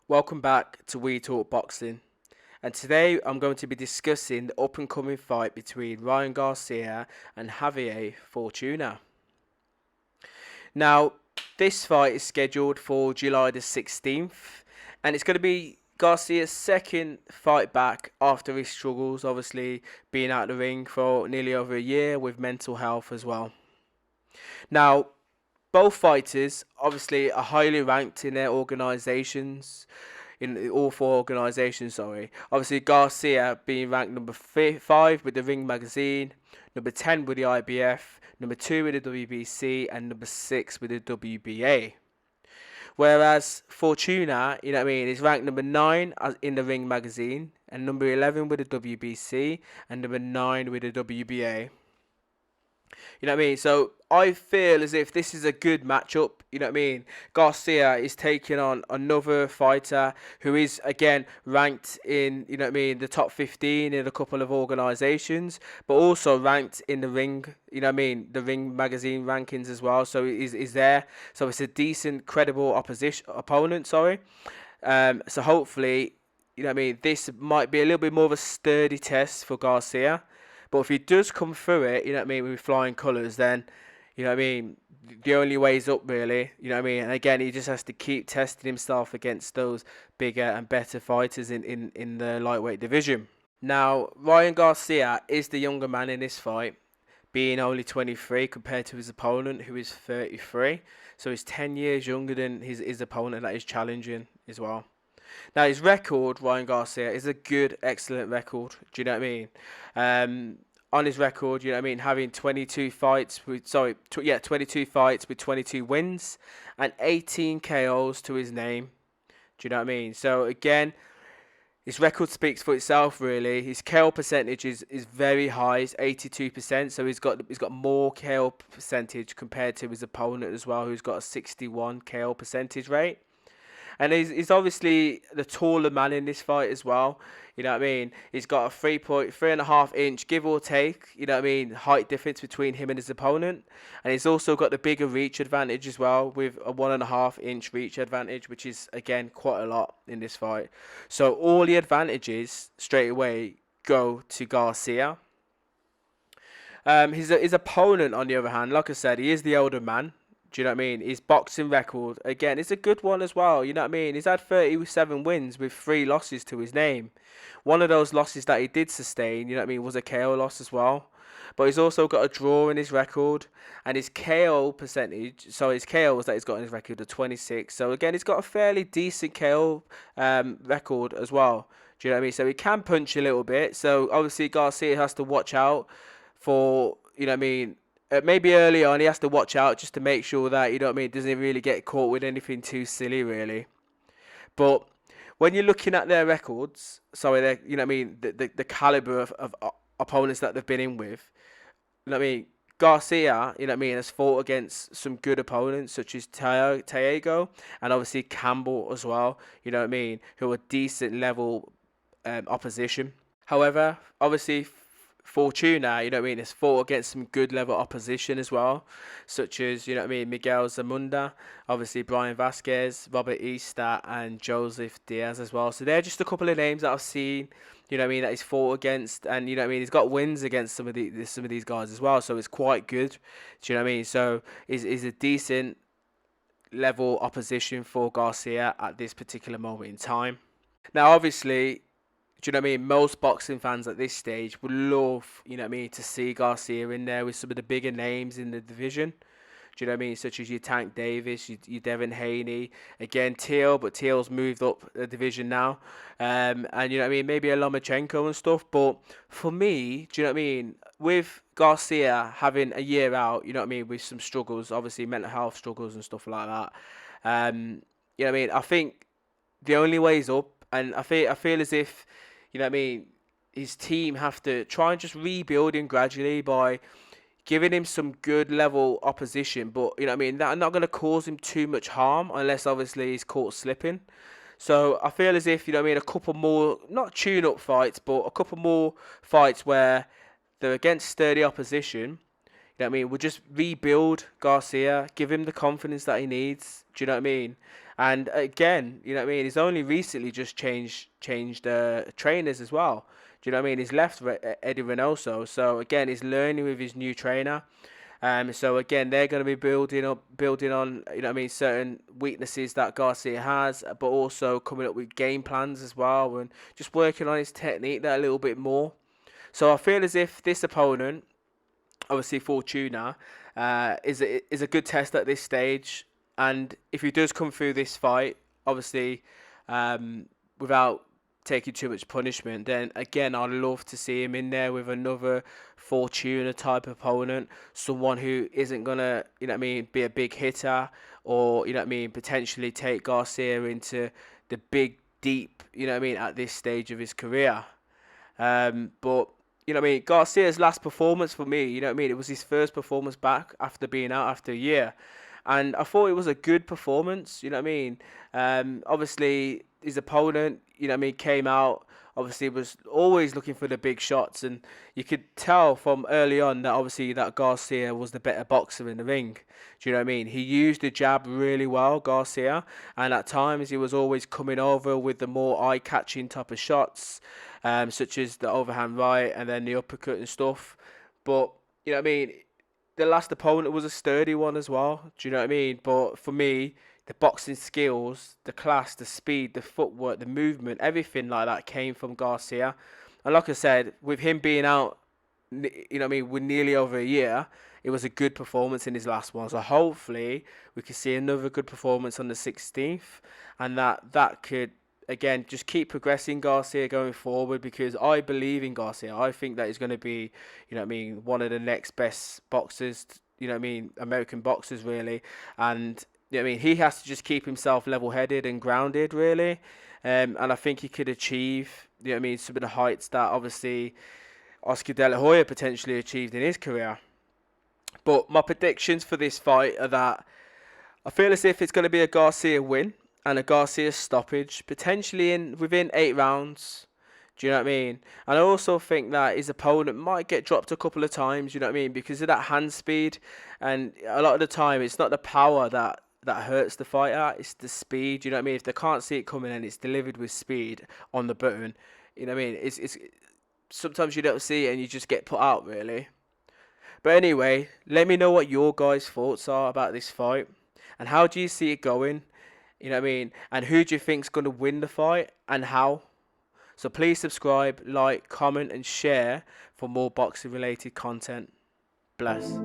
Welcome back to We Talk Boxing. And today I'm going to be discussing the up and coming fight between Ryan Garcia and Javier Fortuna. Now, this fight is scheduled for July the 16th, and it's going to be Garcia's second fight back after his struggles, obviously being out of the ring for nearly over a year with mental health as well. Now, both fighters obviously are highly ranked in their organisations, in all four organisations, sorry. Obviously, Garcia being ranked number 5 with the Ring Magazine, number 10 with the IBF, number 2 with the WBC, and number 6 with the WBA. Whereas Fortuna, is ranked number 9 in the Ring Magazine, and number 11 with the WBC, and number 9 with the WBA. You know what I mean? So I feel as if this is a good matchup. You know what I mean? Garcia is taking on another fighter who is again ranked in, the top 15 in a couple of organisations, but also ranked in the ring. The Ring Magazine rankings as well. So is there. So it's a decent, credible opponent. Sorry. So hopefully, this might be a little bit more of a sturdy test for Garcia. But if he does come through it, with flying colours, then, the only way is up, really. And again, he just has to keep testing himself against those bigger and better fighters in the lightweight division. Now, Ryan Garcia is the younger man in this fight, being only 23 compared to his opponent, who is 33. So he's 10 years younger than his opponent that is challenging as well. Now, his record, Ryan Garcia, is a good, excellent record. Do you know what I mean? On his record, having 22 fights with 22 fights with 22 wins and 18 KOs to his name. Do you know what I mean? So again, his record speaks for itself, really. His KO percentage is very high. It's 82%. So he's got more KO percentage compared to his opponent as well, who's got a 61 KO percentage rate. And he's obviously the taller man in this fight as well. You know what I mean? He's got a 3.5 inch, give or take, height difference between him and his opponent. And he's also got the bigger reach advantage as well, with a 1.5 inch reach advantage, which is, again, quite a lot in this fight. So all the advantages straight away go to Garcia. His opponent, on the other hand, like I said, he is the older man. Do you know what I mean? His boxing record, again, it's a good one as well. You know what I mean? He's had 37 wins with 3 losses to his name. One of those losses that he did sustain, was a KO loss as well. But he's also got a draw in his record. And his KO percentage, so his KOs that he's got in his record are 26. So again, he's got a fairly decent KO record as well. Do you know what I mean? So he can punch a little bit. So obviously Garcia has to watch out for, maybe early on he has to watch out just to make sure that, doesn't really get caught with anything too silly, really. But when you're looking at their records, the caliber of opponents that they've been in with, Garcia, has fought against some good opponents such as Tiago and obviously Campbell as well, who are decent level opposition. However, obviously Fortuna, has fought against some good level opposition as well, such as, Miguel Zamunda, obviously Brian Vasquez, Robert Easter, and Joseph Diaz as well. So they're just a couple of names that I've seen, that he's fought against, and, he's got wins against some of these guys as well, so it's quite good. Do you know what I mean? So is a decent level opposition for Garcia at this particular moment in time. Now, obviously, do you know what I mean? Most boxing fans at this stage would love, to see Garcia in there with some of the bigger names in the division. Do you know what I mean? Such as your Tank Davis, your Devin Haney. Again, Teal, but Teal's moved up the division now. And, maybe a Lomachenko and stuff. But for me, do you know what I mean? With Garcia having a year out, with some struggles, obviously mental health struggles and stuff like that. I think the only way is up. And I feel as if, his team have to try and just rebuild him gradually by giving him some good level opposition. But, that not going to cause him too much harm unless, obviously, he's caught slipping. So I feel as if, a couple more, not tune-up fights, but a couple more fights where they're against sturdy opposition. We'll just rebuild Garcia, give him the confidence that he needs. Do you know what I mean? And again, you know what I mean. He's only recently just changed trainers as well. Do you know what I mean? He's left Eddie Reynoso, so again, he's learning with his new trainer. So again, they're going to be building on, you know what I mean, certain weaknesses that Garcia has, but also coming up with game plans as well, and just working on his technique that a little bit more. So I feel as if this opponent, obviously Fortuna, is a good test at this stage, and if he does come through this fight, obviously, without taking too much punishment, then again I'd love to see him in there with another Fortuna type opponent, someone who isn't gonna, you know what I mean, be a big hitter, or you know what I mean, potentially take Garcia into the big deep, you know what I mean, at this stage of his career. But you know what I mean, Garcia's last performance for me, you know what I mean, it was his first performance back after being out after a year. And I thought it was a good performance, you know what I mean? Obviously, his opponent, you know what I mean, came out, obviously was always looking for the big shots. And you could tell from early on that obviously that Garcia was the better boxer in the ring. Do you know what I mean? He used the jab really well, Garcia. And at times he was always coming over with the more eye-catching type of shots, such as the overhand right and then the uppercut and stuff. But, you know what I mean? The last opponent was a sturdy one as well. Do you know what I mean? But for me, the boxing skills, the class, the speed, the footwork, the movement, everything like that came from Garcia. And like I said, with him being out, you know what I mean, with nearly over a year, it was a good performance in his last one. So hopefully we can see another good performance on the 16th, and that could again just keep progressing Garcia going forward, because I believe in Garcia. I think that he's going to be, you know what I mean, one of the next best boxers, you know what I mean, American boxers really. And you know what I mean, he has to just keep himself level-headed and grounded really. And I think he could achieve, you know what I mean, some of the heights that obviously Oscar De La Hoya potentially achieved in his career. But my predictions for this fight are that I feel as if it's going to be a Garcia win and a Garcia stoppage, potentially in within 8 rounds. Do you know what I mean? And I also think that his opponent might get dropped a couple of times. You know what I mean? Because of that hand speed, and a lot of the time it's not the power that hurts the fighter, it's the speed. You know what I mean? If they can't see it coming and it's delivered with speed on the button, you know what I mean? It's sometimes you don't see it and you just get put out really. But anyway, let me know what your guys' thoughts are about this fight, and how do you see it going? You know what I mean? And who do you think's going to win the fight and how? So please subscribe, like, comment, and share for more boxing related content. Bless.